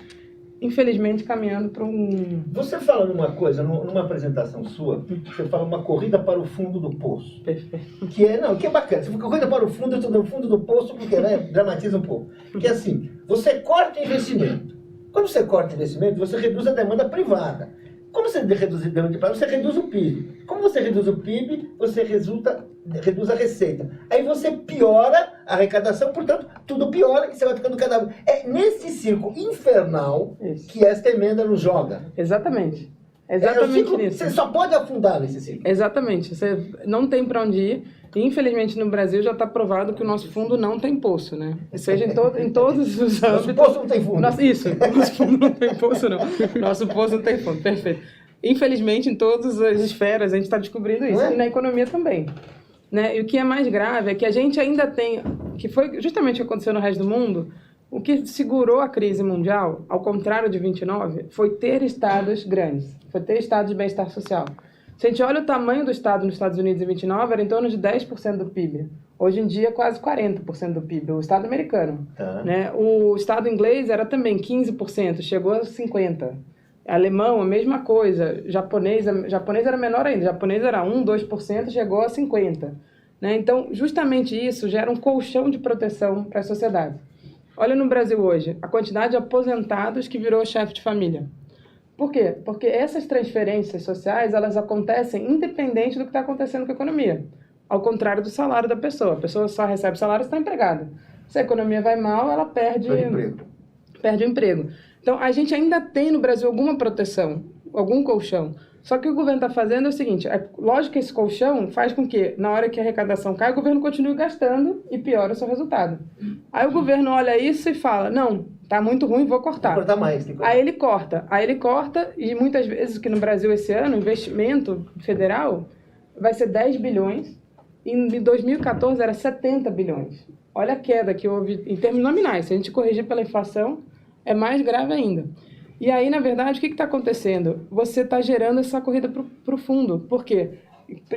infelizmente, caminhando para um... Você fala numa coisa, numa apresentação sua, você fala uma corrida para o fundo do poço. Perfeito. Que é bacana. Você fala corrida para o fundo, eu estou no fundo do poço, porque dramatiza um pouco. Que é assim, você corta investimento. Quando você corta investimento, você reduz a demanda privada. Como você reduz a demanda privada, você reduz o PIB. Como você reduz o PIB, você reduz a receita. Aí você piora a arrecadação, portanto, tudo piora e você vai ficando cada vez... É nesse círculo infernal que esta emenda nos joga. Exatamente. Exatamente nisso. Você só pode afundar nesse círculo. Exatamente. Você não tem para onde ir. Infelizmente, no Brasil já está provado que o nosso fundo não tem poço, né? Seja em todos os âmbitos. Nosso poço não tem fundo. Nosso fundo não tem poço, não. Nosso poço não tem fundo, perfeito. Infelizmente, em todas as esferas, a gente está descobrindo isso. E na economia também. Né? E o que é mais grave é que a gente ainda tem... Que foi justamente o que aconteceu no resto do mundo. O que segurou a crise mundial, ao contrário de 29, foi ter estados grandes. Foi ter estados de bem-estar social. Se a gente olha o tamanho do Estado nos Estados Unidos em 29, era em torno de 10% do PIB. Hoje em dia, quase 40% do PIB, o Estado americano. Né? O Estado inglês era também 15%, chegou a 50%. Alemão, a mesma coisa. Japonês era menor ainda. Japonês era 1%, 2%, chegou a 50%. Né? Então, justamente isso gera um colchão de proteção para a sociedade. Olha no Brasil hoje, a quantidade de aposentados que virou chefe de família. Por quê? Porque essas transferências sociais, elas acontecem independente do que está acontecendo com a economia. Ao contrário do salário da pessoa. A pessoa só recebe salário se está empregada. Se a economia vai mal, ela perde o emprego. Então, a gente ainda tem no Brasil alguma proteção, algum colchão. Só que o que o governo está fazendo é o seguinte, lógico que esse colchão faz com que, na hora que a arrecadação cai, o governo continue gastando e piora o seu resultado. Aí o governo olha isso e fala, não, tá muito ruim, vou cortar. Tem que cortar mais. Tem que cortar. Aí ele corta, e muitas vezes, que no Brasil esse ano, o investimento federal vai ser 10 bilhões, e em 2014 era 70 bilhões. Olha a queda que houve em termos nominais. Se a gente corrigir pela inflação, é mais grave ainda. E aí, na verdade, o que está acontecendo? Você está gerando essa corrida para o fundo. Por quê?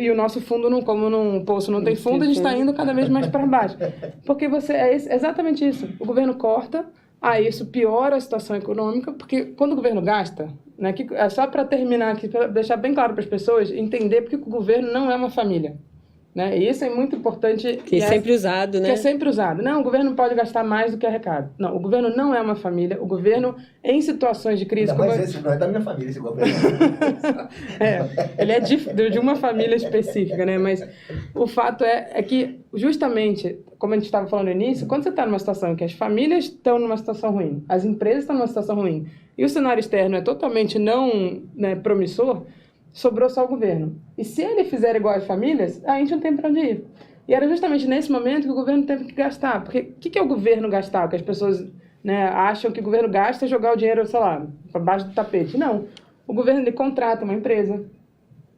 E o nosso fundo, como num poço não tem fundo, a gente está indo cada vez mais para baixo. Porque é exatamente isso. O governo corta, aí isso piora a situação econômica, porque quando o governo gasta, né, é só para terminar aqui, para deixar bem claro para as pessoas, entender porque o governo não é uma família. Né? E isso é muito importante. Que é sempre usado, né? Que é sempre usado. Não, o governo não pode gastar mais do que arrecada. Não, o governo não é uma família. O governo, em situações de crise... Mas esse não é da minha família, esse governo. Ele é de uma família específica, né? Mas o fato é que, justamente, como a gente estava falando no início, quando você está numa situação em que as famílias estão numa situação ruim, as empresas estão numa situação ruim, e o cenário externo é totalmente não, né, promissor, sobrou só o governo. E se ele fizer igual às famílias, a gente não tem para onde ir. E era justamente nesse momento que o governo teve que gastar. Porque o que é o governo gastar? Que as pessoas, né, acham que o governo gasta é jogar o dinheiro, sei lá, para baixo do tapete. Não. O governo, ele contrata uma empresa,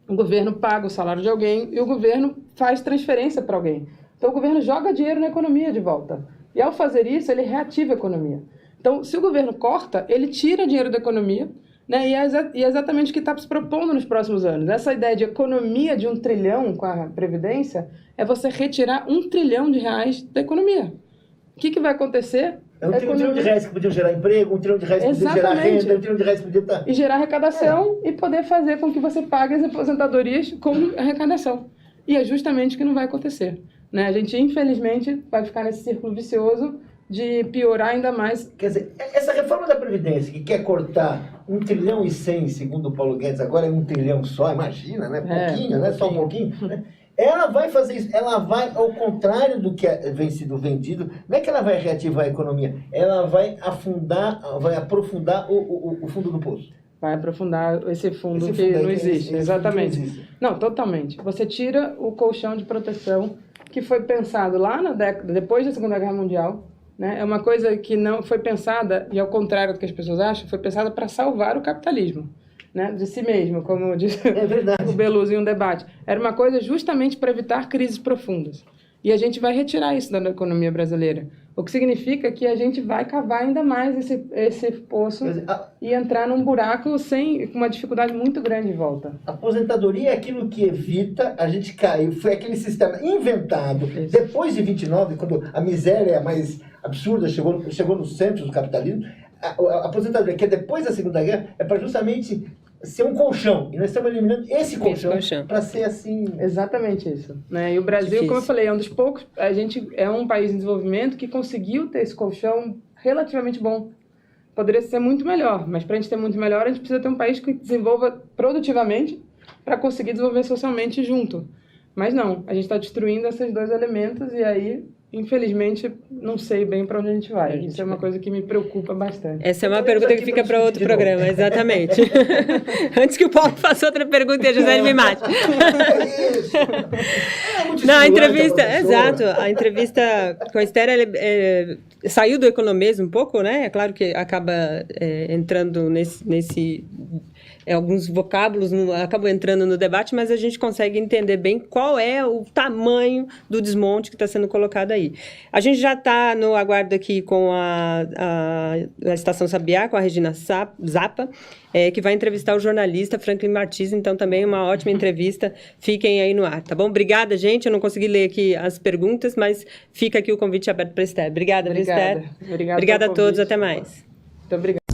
o governo paga o salário de alguém e o governo faz transferência para alguém. Então o governo joga dinheiro na economia de volta. E ao fazer isso, ele reativa a economia. Então, se o governo corta, ele tira dinheiro da economia, né? E é exatamente o que está se propondo nos próximos anos. Essa ideia de economia de 1 trilhão com a Previdência é você retirar R$1 trilhão da economia. O que vai acontecer? É R$1 trilhão que podiam gerar emprego, R$1 trilhão que podiam gerar renda, R$1 trilhão que podia estar... E gerar arrecadação e poder fazer com que você pague as aposentadorias com arrecadação. E é justamente o que não vai acontecer. Né? A gente, infelizmente, vai ficar nesse círculo vicioso de piorar ainda mais. Quer dizer, essa reforma da Previdência, que quer cortar 1 trilhão e 100, segundo o Paulo Guedes, agora é 1 trilhão só, imagina, né? Pouquinho, né? Só um pouquinho, né? Ela vai fazer isso, ela vai ao contrário do que vem sido vendido. Não é que ela vai reativar a economia, ela vai aprofundar o fundo do poço. Vai aprofundar esse fundo que não existe, exatamente. Não existe. Não, totalmente. Você tira o colchão de proteção que foi pensado lá na década, depois da Segunda Guerra Mundial, né? É uma coisa que não foi pensada, e ao contrário do que as pessoas acham, foi pensada para salvar o capitalismo, né? De si mesmo, como disse o Beluso em um debate. Era uma coisa justamente para evitar crises profundas. E a gente vai retirar isso da economia brasileira. O que significa que a gente vai cavar ainda mais esse poço e entrar num buraco com uma dificuldade muito grande de volta. A aposentadoria é aquilo que evita a gente cair. Foi aquele sistema inventado depois de 29, quando a miséria mais absurda chegou no centro do capitalismo. A aposentadoria, que é depois da Segunda Guerra, é para justamente ser um colchão. E nós estamos eliminando esse colchão para ser assim... Exatamente isso. Né? E o Brasil, difícil. Como eu falei, é um dos poucos... A gente é um país em desenvolvimento que conseguiu ter esse colchão relativamente bom. Poderia ser muito melhor, mas para a gente ter muito melhor, a gente precisa ter um país que desenvolva produtivamente para conseguir desenvolver socialmente junto. Mas não, a gente está destruindo esses dois elementos e aí... Infelizmente, não sei bem para onde a gente vai. Isso é uma coisa que me preocupa bastante. Essa é uma pergunta que fica para outro programa, exatamente. Antes que o Paulo faça outra pergunta e a Gisele me mate. Não, a entrevista, exato, a entrevista com a Esther saiu do economês um pouco, né? É claro que acaba entrando nesse alguns vocábulos acabam entrando no debate, mas a gente consegue entender bem qual é o tamanho do desmonte que está sendo colocado aí. A gente já está no aguardo aqui com a Estação Sabiá, com a Regina Zappa, que vai entrevistar o jornalista Franklin Martins, então também uma ótima entrevista. Fiquem aí no ar, tá bom? Obrigada, gente. Eu não consegui ler aqui as perguntas, mas fica aqui o convite aberto para a Esther. Obrigada, Esther. Obrigada a todos. Até mais. Muito obrigada.